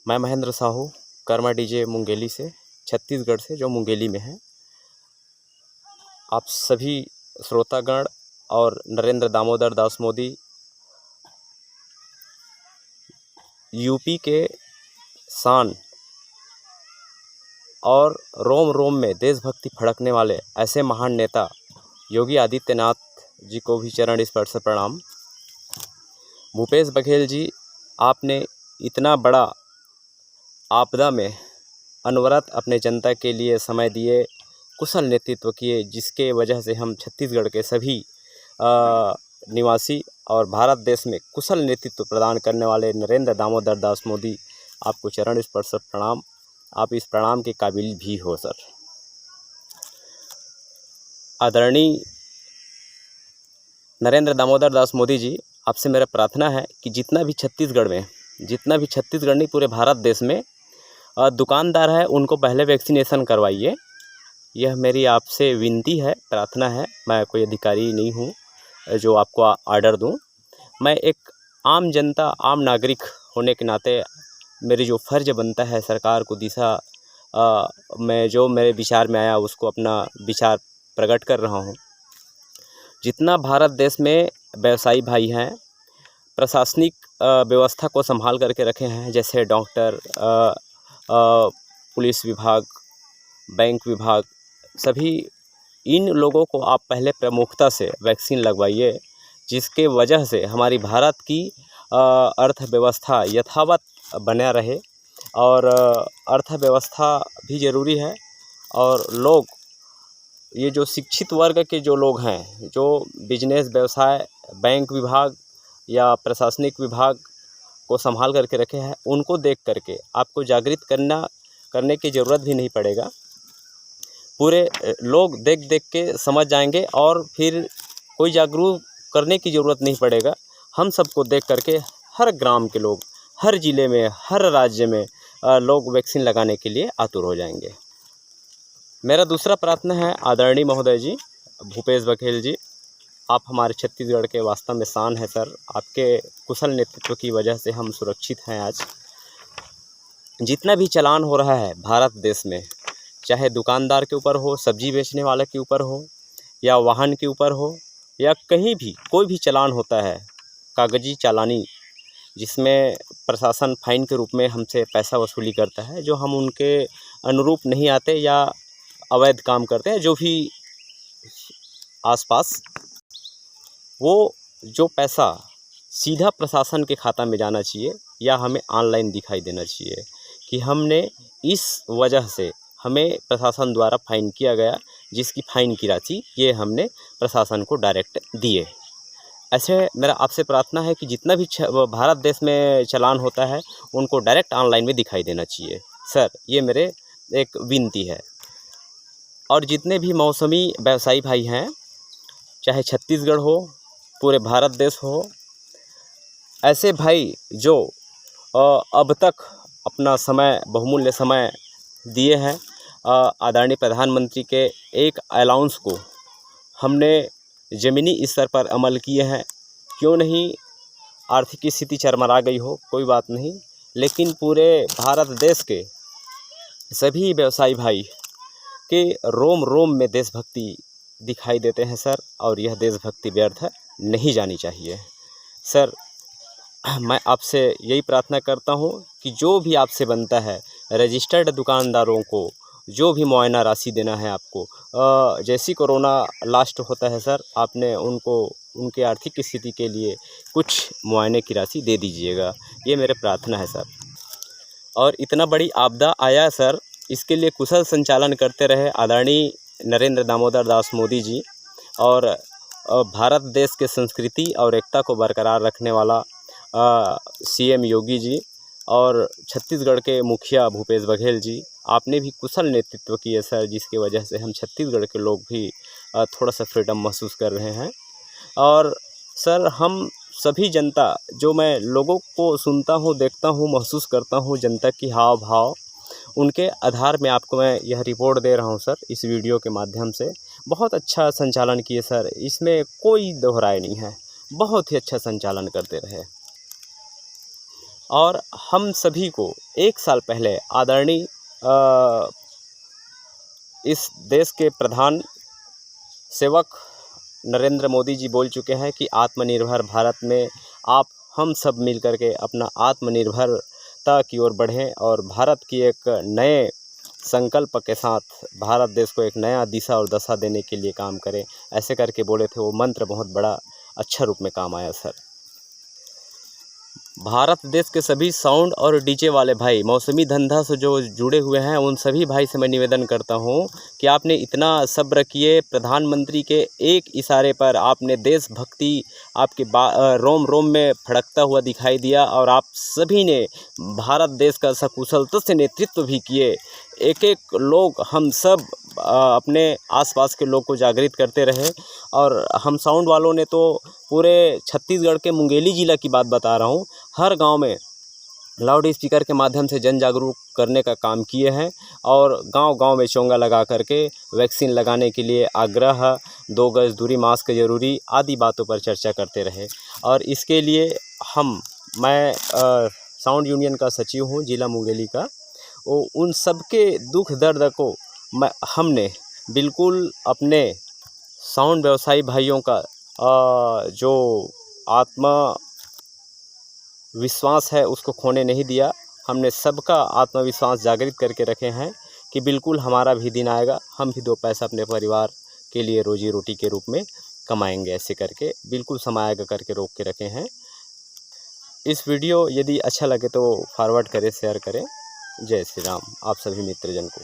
मैं महेंद्र साहू कर्मा डीजे मुंगेली से, छत्तीसगढ़ से, जो मुंगेली में है। आप सभी श्रोतागण और नरेंद्र दामोदर दास मोदी यूपी के शान और रोम रोम में देशभक्ति फड़कने वाले ऐसे महान नेता योगी आदित्यनाथ जी को भी चरण स्पर्श प्रणाम। भूपेश बघेल जी, आपने इतना बड़ा आपदा में अनवरत अपने जनता के लिए समय दिए, कुशल नेतृत्व किए, जिसके वजह से हम छत्तीसगढ़ के सभी निवासी और भारत देश में कुशल नेतृत्व प्रदान करने वाले नरेंद्र दामोदर दास मोदी, आपको चरण स्पर्श प्रणाम। आप इस प्रणाम के काबिल भी हो सर। आदरणीय नरेंद्र दामोदर दास मोदी जी, आपसे मेरा प्रार्थना है कि जितना भी छत्तीसगढ़ नहीं पूरे भारत देश में दुकानदार है, उनको पहले वैक्सीनेशन करवाइए। यह मेरी आपसे विनती है, प्रार्थना है। मैं कोई अधिकारी नहीं हूँ जो आपको आर्डर दूँ। मैं एक आम जनता, आम नागरिक होने के नाते मेरी जो फ़र्ज बनता है सरकार को दिशा मैं जो मेरे विचार में आया उसको अपना विचार प्रकट कर रहा हूँ। जितना भारत देश में व्यवसायी भाई हैं, प्रशासनिक व्यवस्था को संभाल करके रखे हैं, जैसे डॉक्टर, पुलिस विभाग, बैंक विभाग, सभी इन लोगों को आप पहले प्रमुखता से वैक्सीन लगवाइए, जिसके वजह से हमारी भारत की अर्थव्यवस्था यथावत बना रहे। और अर्थव्यवस्था भी ज़रूरी है। और लोग, ये जो शिक्षित वर्ग के जो लोग हैं, जो बिजनेस, व्यवसाय, बैंक विभाग या प्रशासनिक विभाग को संभाल करके रखे हैं, उनको देख करके आपको जागृत करने की ज़रूरत भी नहीं पड़ेगा। पूरे लोग देख देख के समझ जाएंगे और फिर कोई जागरूक करने की ज़रूरत नहीं पड़ेगा। हम सबको देख करके हर ग्राम के लोग, हर ज़िले में, हर राज्य में लोग वैक्सीन लगाने के लिए आतुर हो जाएंगे। मेरा दूसरा प्रार्थना है, आदरणीय महोदय जी भूपेश बघेल जी, आप हमारे छत्तीसगढ़ के वास्तव में शान है सर। आपके कुशल नेतृत्व की वजह से हम सुरक्षित हैं आज। जितना भी चालान हो रहा है भारत देश में, चाहे दुकानदार के ऊपर हो, सब्जी बेचने वाले के ऊपर हो, या वाहन के ऊपर हो, या कहीं भी कोई भी चालान होता है, कागजी चालानी, जिसमें प्रशासन फाइन के रूप में हमसे पैसा वसूली करता है, जो हम उनके अनुरूप नहीं आते या अवैध काम करते हैं, जो भी आसपास, वो जो पैसा सीधा प्रशासन के खाता में जाना चाहिए या हमें ऑनलाइन दिखाई देना चाहिए कि हमने इस वजह से हमें प्रशासन द्वारा फ़ाइन किया गया, जिसकी फ़ाइन की राशि ये हमने प्रशासन को डायरेक्ट दिए। ऐसे मेरा आपसे प्रार्थना है कि जितना भी भारत देश में चालान होता है, उनको डायरेक्ट ऑनलाइन में दिखाई देना चाहिए सर। ये मेरे एक विनती है। और जितने भी मौसमी व्यवसायी भाई हैं, चाहे छत्तीसगढ़ हो, पूरे भारत देश हो, ऐसे भाई जो अब तक अपना समय, बहुमूल्य समय दिए हैं, आदरणीय प्रधानमंत्री के एक अलाउंस को हमने ज़मीनी स्तर पर अमल किए हैं। क्यों नहीं, आर्थिक स्थिति चरमरा गई हो, कोई बात नहीं, लेकिन पूरे भारत देश के सभी व्यवसायी भाई के रोम रोम में देशभक्ति दिखाई देते हैं सर। और यह देशभक्ति व्यर्थ नहीं जानी चाहिए सर। मैं आपसे यही प्रार्थना करता हूं कि जो भी आपसे बनता है, रजिस्टर्ड दुकानदारों को जो भी मुआयना राशि देना है आपको, जैसी कोरोना लास्ट होता है सर, आपने उनको उनके आर्थिक स्थिति के लिए कुछ मुआयने की राशि दे दीजिएगा। ये मेरे प्रार्थना है सर। और इतना बड़ी आपदा आया सर, इसके लिए कुशल संचालन करते रहे आदरणीय नरेंद्र दामोदर दास मोदी जी, और भारत देश के संस्कृति और एकता को बरकरार रखने वाला सीएम योगी जी, और छत्तीसगढ़ के मुखिया भूपेश बघेल जी, आपने भी कुशल नेतृत्व किए सर, जिसकी वजह से हम छत्तीसगढ़ के लोग भी थोड़ा सा फ्रीडम महसूस कर रहे हैं। और सर, हम सभी जनता, जो मैं लोगों को सुनता हूँ, देखता हूँ, महसूस करता हूँ, जनता की हाव भाव, उनके आधार में आपको मैं यह रिपोर्ट दे रहा हूँ सर, इस वीडियो के माध्यम से। बहुत अच्छा संचालन किए सर, इसमें कोई दोहराए नहीं है, बहुत ही अच्छा संचालन करते रहे। और हम सभी को 1 साल पहले आदरणीय इस देश के प्रधान सेवक नरेंद्र मोदी जी बोल चुके हैं कि आत्मनिर्भर भारत में आप हम सब मिलकर के अपना आत्मनिर्भरता की ओर बढ़ें और भारत की एक नए संकल्प के साथ भारत देश को एक नया दिशा और दशा देने के लिए काम करें। ऐसे करके बोले थे, वो मंत्र बहुत बड़ा अच्छा रूप में काम आया सर। भारत देश के सभी साउंड और डीजे वाले भाई, मौसमी धंधा से जो जुड़े हुए हैं, उन सभी भाई से मैं निवेदन करता हूं कि आपने इतना सब्र किए। प्रधानमंत्री के एक इशारे पर आपने देशभक्ति आपके रोम रोम में फड़कता हुआ दिखाई दिया और आप सभी ने भारत देश का सकुशलता से नेतृत्व भी किए। एक एक लोग, हम सब अपने आसपास के लोग को जागृत करते रहे। और हम साउंड वालों ने तो पूरे छत्तीसगढ़ के मुंगेली ज़िला की बात बता रहा हूँ, हर गांव में लाउड स्पीकर के माध्यम से जन जागरूक करने का काम किए हैं और गांव-गांव में चोंगा लगा करके वैक्सीन लगाने के लिए आग्रह, 2 गज दूरी, मास्क जरूरी आदि बातों पर चर्चा करते रहे। और इसके लिए मैं साउंड यूनियन का सचिव हूँ जिला मुंगेली का। उन सब के दुख दर्द को हमने बिल्कुल अपने साउंड व्यवसायी भाइयों का जो आत्मविश्वास है उसको खोने नहीं दिया। हमने सबका आत्मविश्वास जागृत करके रखे हैं कि बिल्कुल हमारा भी दिन आएगा, हम भी 2 पैसा अपने परिवार के लिए रोजी रोटी के रूप में कमाएंगे। ऐसे करके बिल्कुल समय आएगा करके रोक के रखे हैं। इस वीडियो यदि अच्छा लगे तो फॉरवर्ड करें, शेयर करें। जय श्री राम आप सभी मित्रजन को।